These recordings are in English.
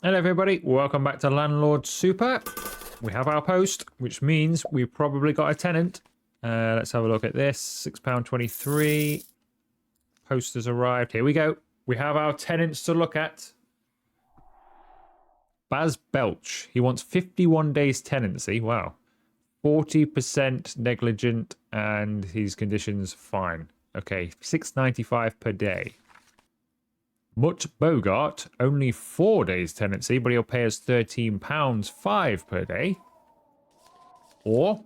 Hello everybody, welcome back to Landlord Super. We have our post, which means we've probably got a tenant. Let's have a look at this. £6.23. Post has arrived. Here we go. We have our tenants to look at. Baz Belch. He wants 51 days tenancy. Wow. 40% negligent and his conditions fine. Okay, $6.95 per day. Mutt Bogart, only 4 days tenancy, but he'll pay us £13.05 per day. Or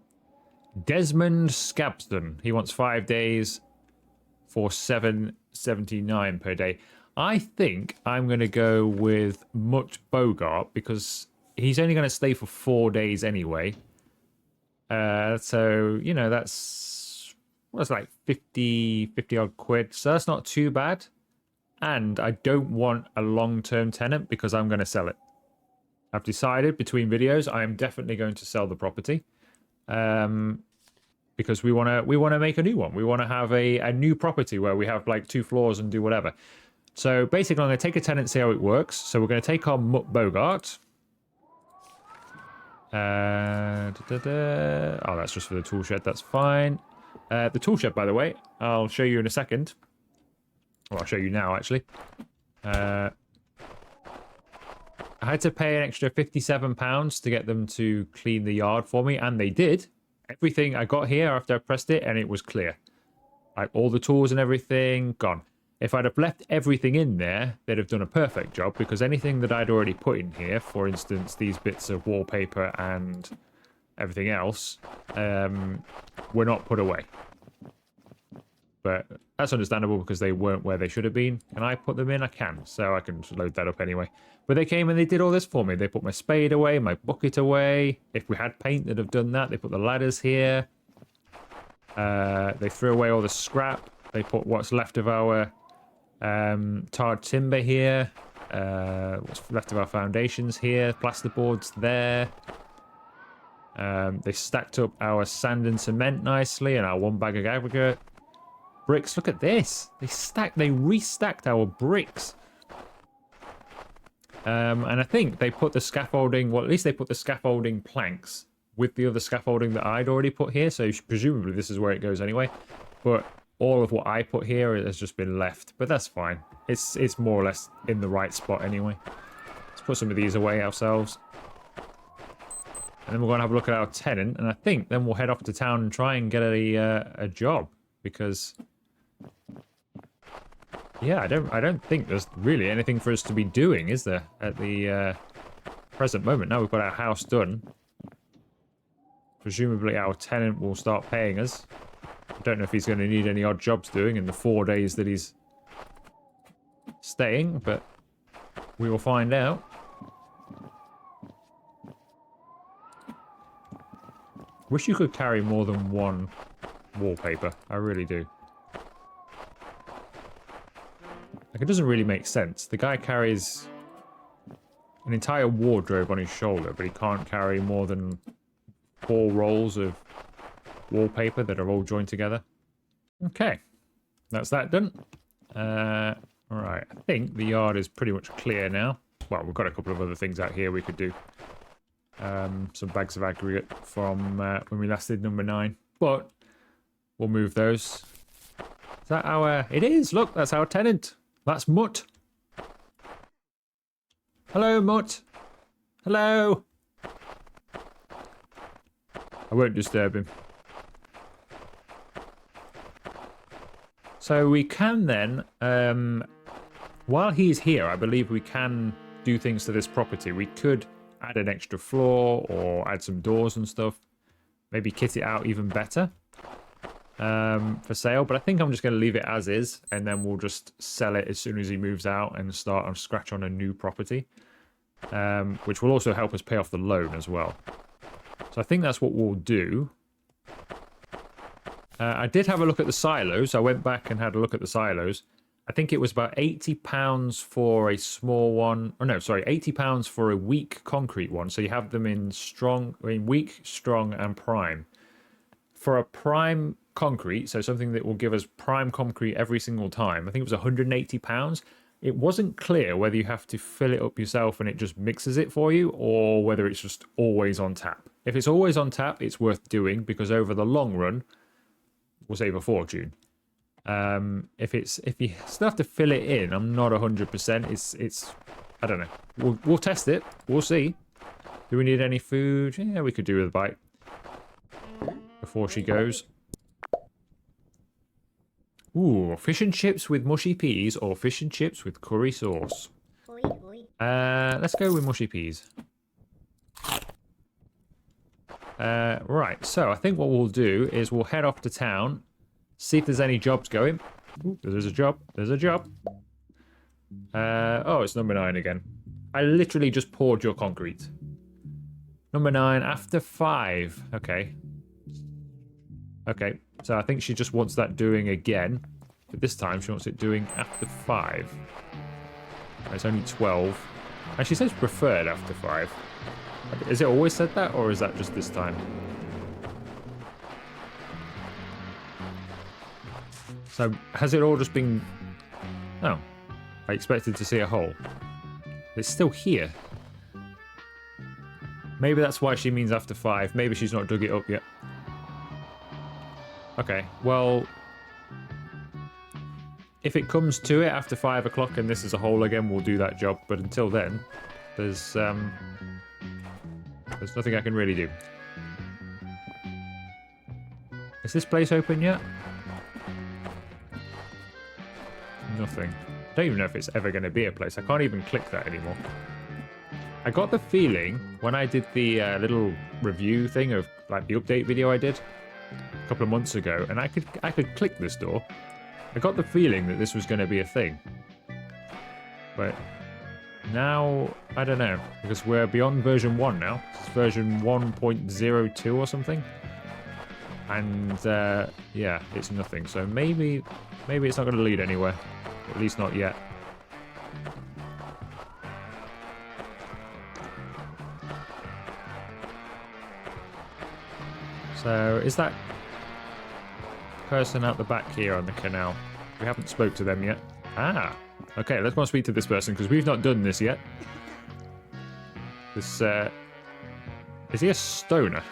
Desmond Scabston, he wants 5 days for $7.79 per day. I think I'm going to go with Mutt Bogart because he's only going to stay for 4 days anyway. So, you know, that's like 50 odd quid. So that's not too bad. And I don't want a long-term tenant because I'm going to sell it. I've decided between videos I am definitely going to sell the property because we want to make a new one. We want to have a new property where we have like 2 floors and do whatever. So basically, I'm going to take a tenant, see how it works. So we're going to take on Mutt Bogart. Oh, that's just for the tool shed. That's fine. The tool shed, by the way, I'll show you in a second. Well, I'll show you now, actually. I had to pay an extra £57 to get them to clean the yard for me, and they did. Everything I got here after I pressed it, and it was clear. Like, all the tools and everything, gone. If I'd have left everything in there, they'd have done a perfect job, because anything that I'd already put in here, for instance, these bits of wallpaper and everything else, were not put away. But that's understandable because they weren't where they should have been. Can I put them in? I can, so I can load that up anyway. But they came and they did all this for me. They put my spade away, my bucket away. If we had paint, they'd have done that. They put the ladders here. They threw away all the scrap. They put what's left of our tarred timber here. What's left of our foundations here. Plasterboards there. They stacked up our sand and cement nicely and our 1 bag of aggregate. Bricks, look at this. They restacked our bricks. And I think they put the scaffolding, well, at least they put the scaffolding planks with the other scaffolding that I'd already put here. So presumably this is where it goes anyway. But all of what I put here has just been left. But that's fine. It's more or less in the right spot anyway. Let's put some of these away ourselves. And then we're going to have a look at our tenant. And I think then we'll head off to town and try and get a job. Because... yeah, I don't think there's really anything for us to be doing, is there, at the present moment. Now we've got our house done. Presumably our tenant will start paying us. I don't know if he's going to need any odd jobs doing in the 4 days that he's staying, but we will find out. Wish you could carry more than one wallpaper. I really do. Like, it doesn't really make sense. The guy carries an entire wardrobe on his shoulder, but he can't carry more than 4 rolls of wallpaper that are all joined together. Okay, that's that done. Alright, I think the yard is pretty much clear now. Well, we've got a couple of other things out here we could do. Some bags of aggregate from when we last did number 9. But we'll move those. Is that our... it is! Look, that's our tenant. That's Mutt. Hello, Mutt. Hello. I won't disturb him. So we can then, while he's here, I believe we can do things to this property. We could add an extra floor or add some doors and stuff. Maybe kit it out even better. For sale, but I think I'm just going to leave it as is, and then we'll just sell it as soon as he moves out and start on scratch on a new property, which will also help us pay off the loan as well. So I think that's what we'll do. I did have a look at the silos. I went back and had a look at the silos. I think it was about £80 for a small one. Oh no, sorry, £80 for a weak concrete one. So you have them in weak, strong, and prime. For a prime concrete, so something that will give us prime concrete every single time, I think it was £180. it wasn't clear whether you have to fill it up yourself and it just mixes it for you, or whether it's just always on tap. If it's always on tap, it's worth doing, because over the long run, we'll save a fortune. If you still have to fill it in, I'm not 100%. It's I don't know. We'll test it. We'll see. Do we need any food? Yeah, we could do with a bite before she goes. Ooh, fish and chips with mushy peas or fish and chips with curry sauce. Let's go with mushy peas. Right, so I think what we'll do is we'll head off to town, see if there's any jobs going. Ooh, there's a job. There's a job. Oh, it's number 9 again. I literally just poured your concrete. Number 9 after 5. Okay. Okay, so I think she just wants that doing again. But this time she wants it doing after 5. It's only 12. And she says preferred after 5. Is it always said that, or is that just this time? So, has it all just been... Oh. I expected to see a hole. It's still here. Maybe that's why she means after 5. Maybe she's not dug it up yet. Okay, well... if it comes to it after 5 o'clock and this is a hole again, we'll do that job. But until then, there's nothing I can really do. Is this place open yet? Nothing. I don't even know if it's ever going to be a place. I can't even click that anymore. I got the feeling when I did the little review thing of like the update video I did a couple of months ago, and I could click this door. I got the feeling that this was going to be a thing. But now, I don't know, because we're beyond version 1 now. It's version 1.02 or something. And, yeah, it's nothing. So maybe it's not going to lead anywhere. At least not yet. So, is that person out the back here on the canal? We haven't spoke to them yet. Ah, okay, let's go and speak to this person, because we've not done this yet. This, is he a stoner?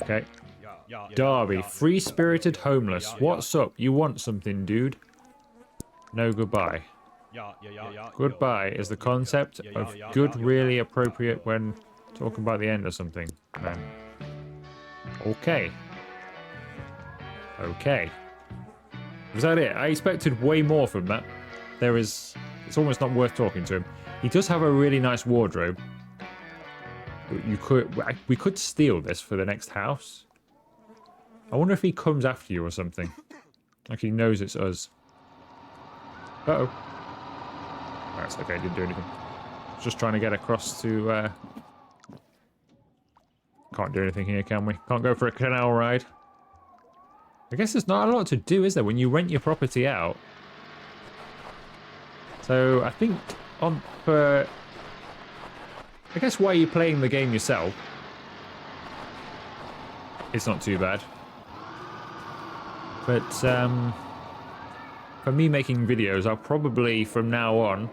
Okay. Darby, free-spirited homeless. What's up? You want something, dude? No, goodbye. Goodbye is the concept of good really appropriate when talking about the end or something, man. Okay. Okay. Was that it? I expected way more from that. It's almost not worth talking to him. He does have a really nice wardrobe. We could steal this for the next house. I wonder if he comes after you or something. Like he knows it's us. Uh-oh. That's okay, didn't do anything. Just trying to get across to... Can't do anything here, can we? Can't go for a canal ride. I guess there's not a lot to do, is there, when you rent your property out? So, I think I guess while you're playing the game yourself, it's not too bad. But, for me making videos, I'll probably, from now on...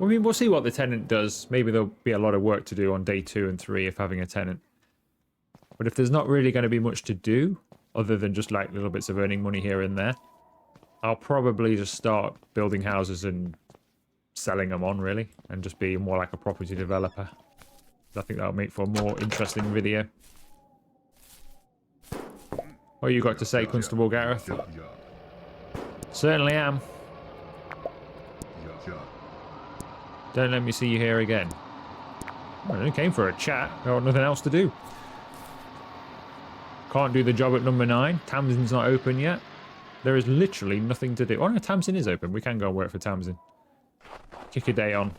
I mean, we'll see what the tenant does. Maybe there'll be a lot of work to do on day 2 and 3 of having a tenant. But if there's not really going to be much to do, other than just like little bits of earning money here and there, I'll probably just start building houses and selling them on, really, and just be more like a property developer. I think that'll make for a more interesting video. What you got to say, Constable Gareth? Certainly am. Don't let me see you here again. I only came for a chat. Got nothing else to do. Can't do the job at number 9. Tamsin's not open yet. There is literally nothing to do. Oh no, Tamsin is open. We can go and work for Tamsin. Kick a day on.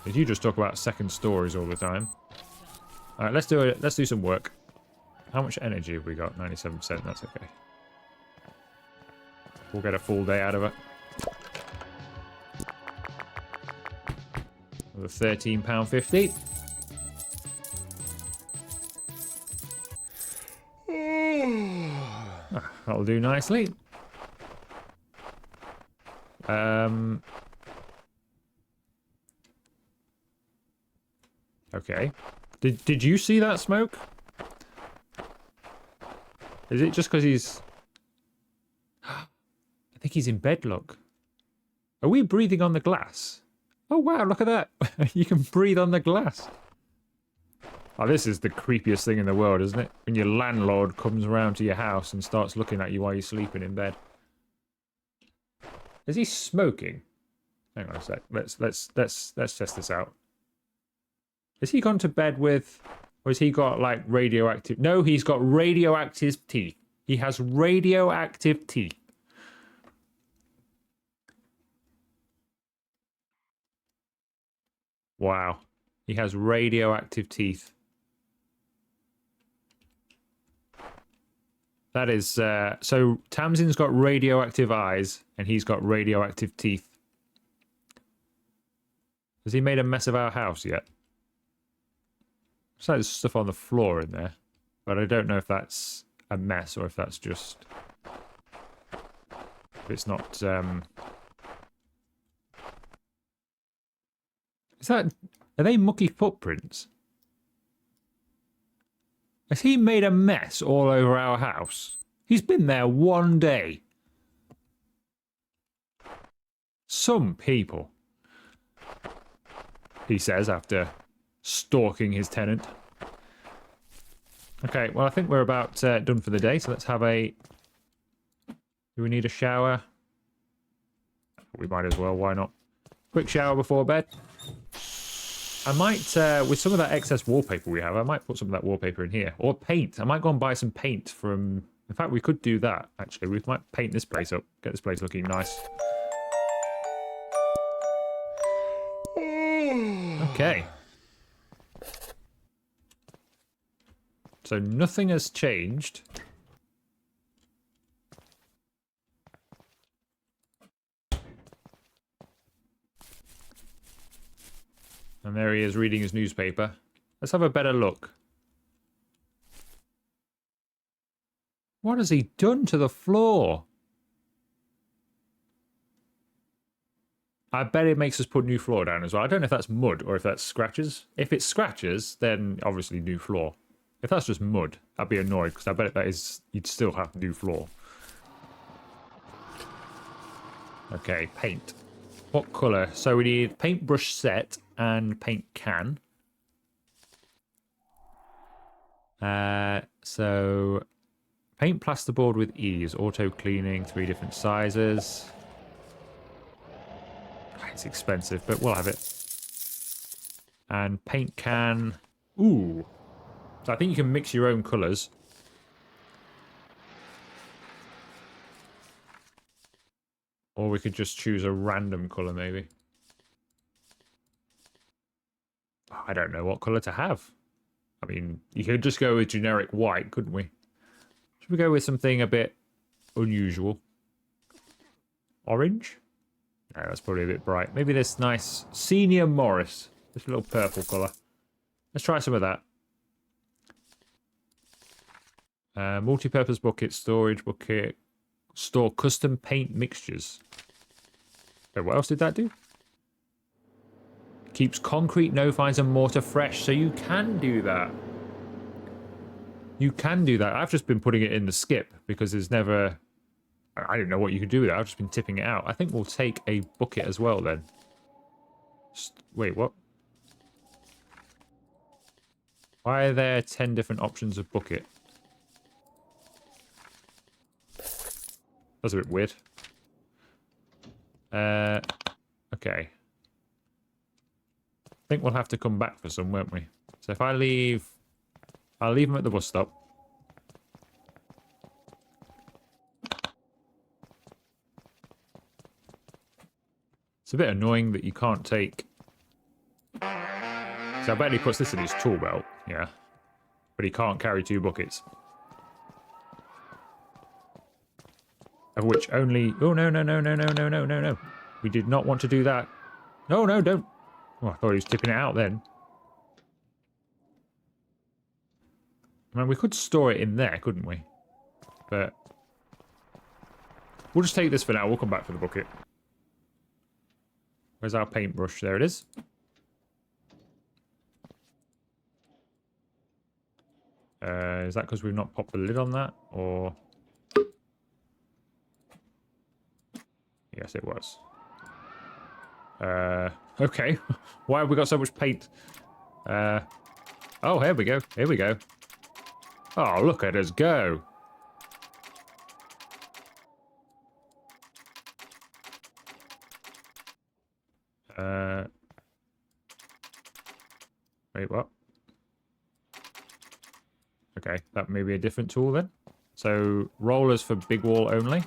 Did you just talk about second stories all the time? Alright, let's do some work. How much energy have we got? 97%, that's okay. We'll get a full day out of it. With £13.50. That'll do nicely. Okay. Did you see that smoke? Is it just because he's... I think he's in bed, look. Are we breathing on the glass? Oh, wow, look at that. You can breathe on the glass. Oh, this is the creepiest thing in the world, isn't it? When your landlord comes around to your house and starts looking at you while you're sleeping in bed. Is he smoking? Hang on a sec. Let's test this out. Has he gone to bed with... Or has he got, like, radioactive... No, he's got radioactive teeth. He has radioactive teeth. Wow. He has radioactive teeth. That is... so, Tamsin's got radioactive eyes, and he's got radioactive teeth. Has he made a mess of our house yet? Looks like there's stuff on the floor in there. But I don't know if that's a mess or if that's just... If it's not... Is that... Are they mucky footprints? Has he made a mess all over our house? He's been there one day. Some people. He says after stalking his tenant. Okay, well I think we're about done for the day, so let's have a... Do we need a shower? We might as well, why not? Quick shower before bed. I might, with some of that excess wallpaper we have, I might put some of that wallpaper in here. Or paint. I might go and buy some paint from... In fact, we could do that, actually. We might paint this place up. Get this place looking nice. Okay. So nothing has changed. And there he is reading his newspaper. Let's have a better look. What has he done to the floor? I bet it makes us put new floor down as well. I don't know if that's mud or if that's scratches. If it's scratches, then obviously new floor. If that's just mud, I'd be annoyed because I bet that is... You'd still have new floor. Okay, paint. What colour? So we need paintbrush set and paint can. So paint plasterboard with ease. Auto cleaning, 3 different sizes. It's expensive, but we'll have it. And paint can. Ooh. So I think you can mix your own colours. Or we could just choose a random colour, maybe. I don't know what colour to have. I mean, you could just go with generic white, couldn't we? Should we go with something a bit unusual? Orange? No, that's probably a bit bright. Maybe this nice Senior Morris. This little purple colour. Let's try some of that. Multi-purpose bucket, storage bucket. Store custom paint mixtures. Wait, what else did that do? Keeps concrete, no fines and mortar fresh. So you can do that. You can do that. I've just been putting it in the skip because there's never... I didn't know what you could do with it. I've just been tipping it out. I think we'll take a bucket as well then. Wait, what? Why are there 10 different options of bucket? That's a bit weird. Okay. I think we'll have to come back for some, won't we? So if I leave... I'll leave them at the bus stop. It's a bit annoying that you can't take... So I bet he puts this in his tool belt, yeah. But he can't carry 2 buckets. Of which only... Oh, no, no, no, no, no, no, no, no, no. We did not want to do that. No, no, don't. Oh, I thought he was tipping it out then. I mean, we could store it in there, couldn't we? But We'll just take this for now. We'll come back for the bucket. Where's our paintbrush? There it is. Is that because we've not popped the lid on that? Or... Yes, it was. Okay. Why have we got so much paint? Oh, here we go. Here we go. Oh, look at us go. Wait, what? Okay, that may be a different tool then. So, rollers for big wall only.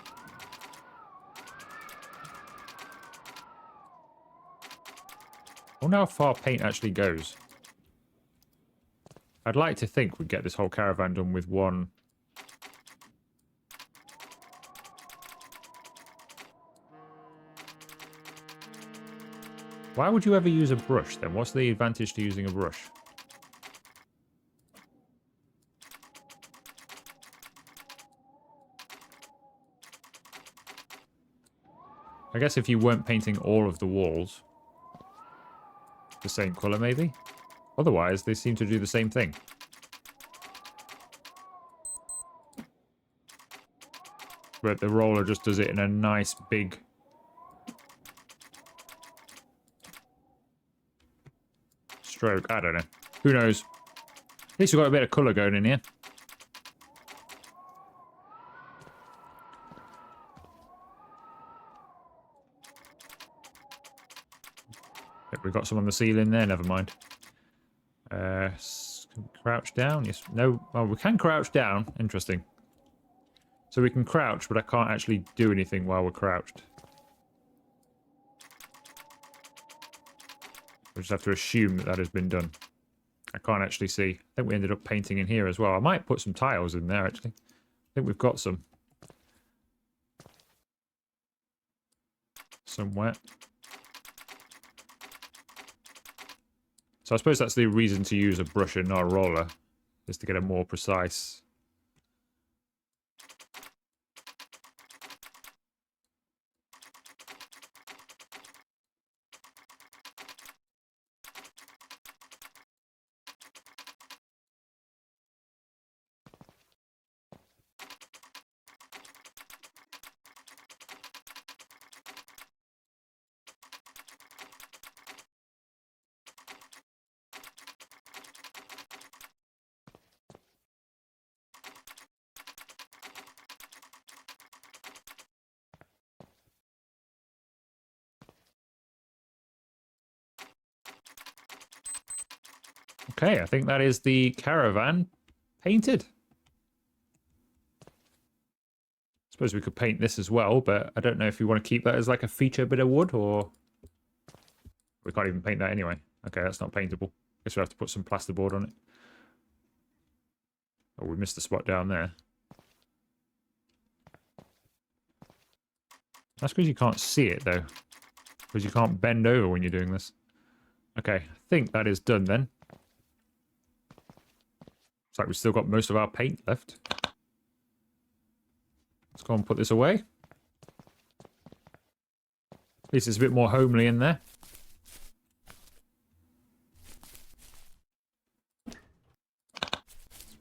I wonder how far paint actually goes. I'd like to think we'd get this whole caravan done with one. Why would you ever use a brush then? What's the advantage to using a brush? I guess if you weren't painting all of the walls the same colour maybe? Otherwise, they seem to do the same thing. But the roller just does it in a nice big... stroke. I don't know. Who knows? At least we've got a bit of colour going in here. We've got some on the ceiling there, never mind. Crouch down? Yes. No. Oh, we can crouch down. Interesting. So we can crouch, but I can't actually do anything while we're crouched. We just have to assume that that has been done. I can't actually see. I think we ended up painting in here as well. I might put some tiles in there, actually. I think we've got some. Somewhere. So I suppose that's the reason to use a brush and not a roller, is to get a more precise... Okay, I think that is the caravan painted. Suppose we could paint this as well, but I don't know if you want to keep that as like a feature bit of wood, or... We can't even paint that anyway. Okay, that's not paintable. Guess we have to put some plasterboard on it. Oh, we missed the spot down there. That's because you can't see it, though. Because you can't bend over when you're doing this. Okay, I think that is done then. Looks like we've still got most of our paint left. Let's go and put this away. At least it's a bit more homely in there. Let's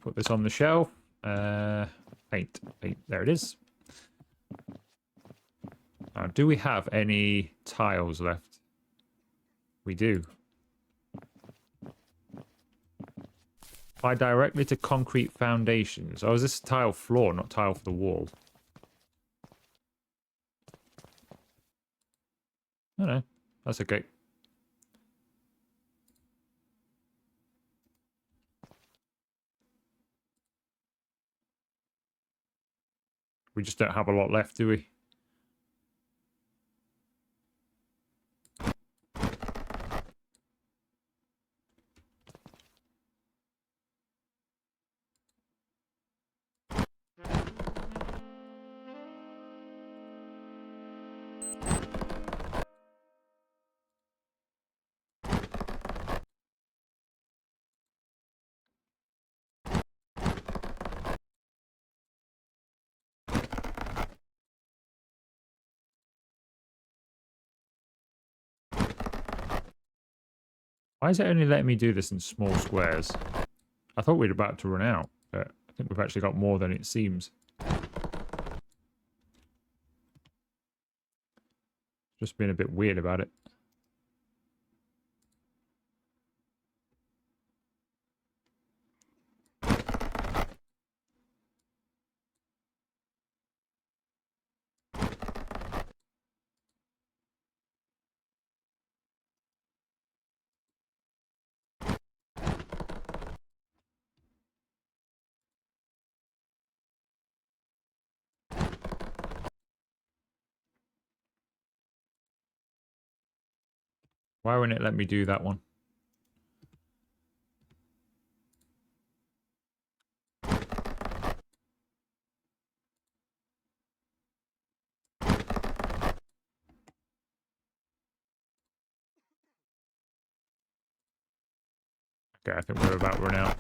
put this on the shelf. Paint. There it is. Now, do we have any tiles left? We do. Apply directly to concrete foundations. Oh, is this tile floor, not tile for the wall? No, that's okay. We just don't have a lot left, do we? Why is it only letting me do this in small squares? I thought we'd about to run out, but I think we've actually got more than it seems. Just being a bit weird about it. Why wouldn't it let me do that one? Okay, I think we're about to run out.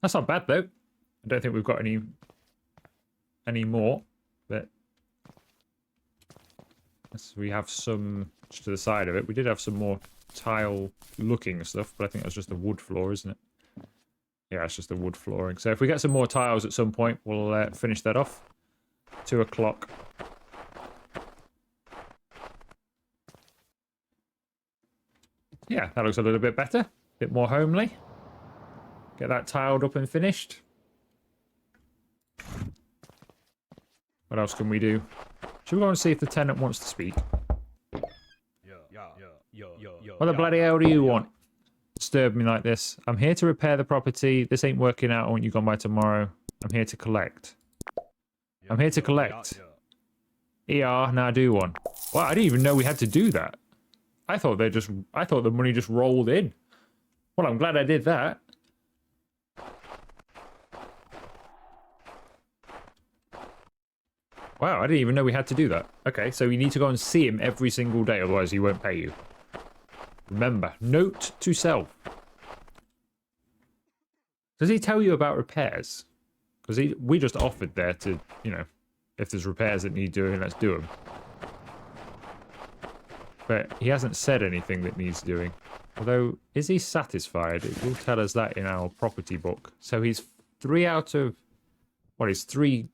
That's not bad though. I don't think we've got any more, but we have some just to the side of it. We did have some more tile looking stuff, but I think that's just the wood floor, isn't it? Yeah, it's just the wood flooring. So if we get some more tiles at some point, we'll finish that off. 2 o'clock. Yeah, that looks a little bit better. A bit more homely. Get that tiled up and finished. What else can we do? Should we go and see if the tenant wants to speak? What the bloody hell do you want? Disturb me like this. I'm here to repair the property. This ain't working out. I want you gone by tomorrow. I'm here to collect. I'm here to collect. ER, now do one. Well, I didn't even know we had to do that. I thought the money just rolled in. Well, I'm glad I did that. Wow, I didn't even know we had to do that. Okay, so you need to go and see him every single day, otherwise he won't pay you. Remember, note to self. Does he tell you about repairs? Because we just offered there to, you know, if there's repairs that need doing, let's do them. But he hasn't said anything that needs doing. Although, is he satisfied? It will tell us that in our property book. So he's 3 out of... What, he's 3...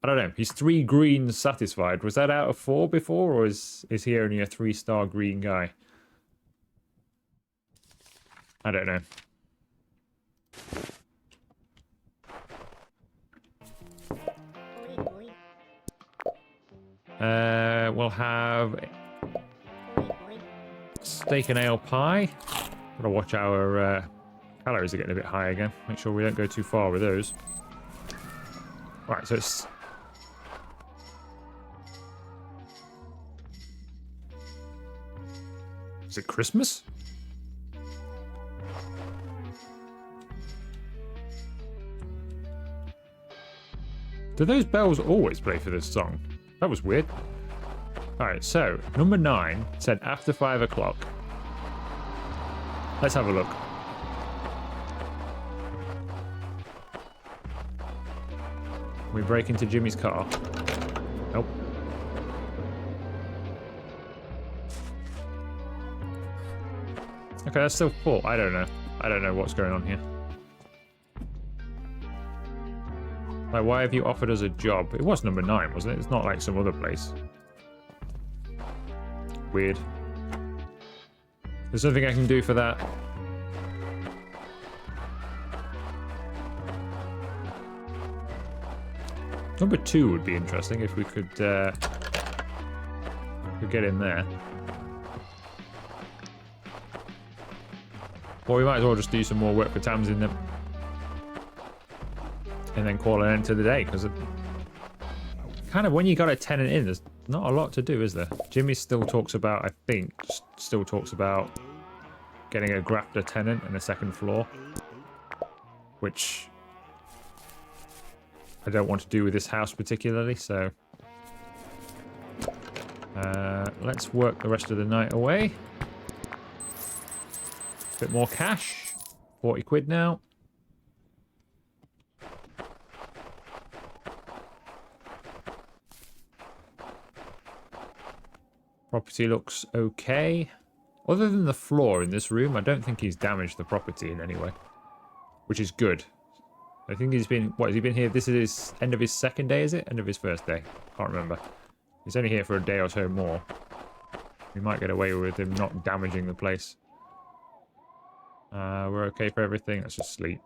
I don't know. He's 3 greens satisfied. Was that out of 4 before, or is he only a 3-star green guy? I don't know. We'll have steak and ale pie. Gotta watch our calories are getting a bit high again. Make sure we don't go too far with those. Right, so it's... Is it Christmas? Do those bells always play for this song? That was weird. Alright, so, number 9 said after 5 o'clock. Let's have a look. We break into Jimmy's car. Nope. Okay, that's still full. I don't know. I don't know what's going on here. Like, why have you offered us a job? It was number 9, wasn't it? It's not like some other place. Weird. There's nothing I can do for that. Number 2 would be interesting if we could get in there. Or we might as well just do some more work for Tams in them. And then call an end to the day, because kind of when you got a tenant in, there's not a lot to do, is there? Jimmy still talks about, I think, still talks about getting a grafter tenant and a 2nd floor, which I don't want to do with this house particularly, so let's work the rest of the night away. Bit more cash, 40 quid now. Property looks okay. Other than the floor in this room, I don't think he's damaged the property in any way, which is good. I think he's been, what, has he been here? This is his end of his second day, is it? End of his first day. Can't remember. He's only here for a day or so more. We might get away with him not damaging the place. We're okay for everything. Let's just sleep.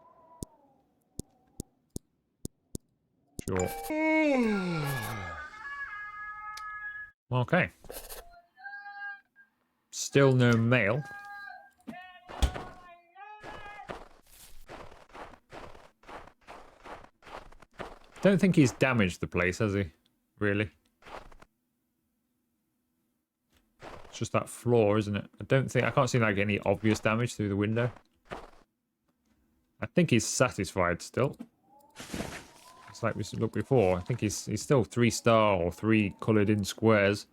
Sure. Okay. Still no mail. Don't think he's damaged the place, has he? Really? It's just that floor, isn't it? I can't see like any obvious damage through the window. I think he's satisfied still. It's like we looked before. I think he's still 3-star or 3 coloured in squares.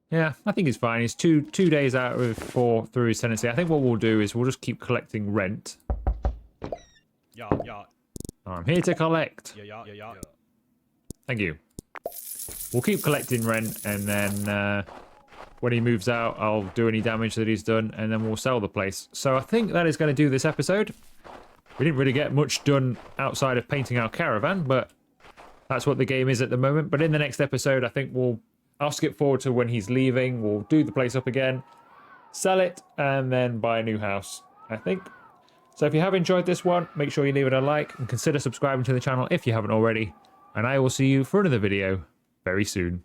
Yeah, I think he's fine. He's two days out of 4 through his tenancy. I think what we'll do is we'll just keep collecting rent. Yeah, yeah. I'm here to collect. Yeah. Thank you. We'll keep collecting rent, and then when he moves out, I'll do any damage that he's done, and then we'll sell the place. So I think that is going to do this episode. We didn't really get much done outside of painting our caravan, but that's what the game is at the moment. But in the next episode, I think I'll skip forward to when he's leaving. We'll do the place up again, sell it, and then buy a new house, I think. So if you have enjoyed this one, make sure you leave it a like and consider subscribing to the channel if you haven't already. And I will see you for another video very soon.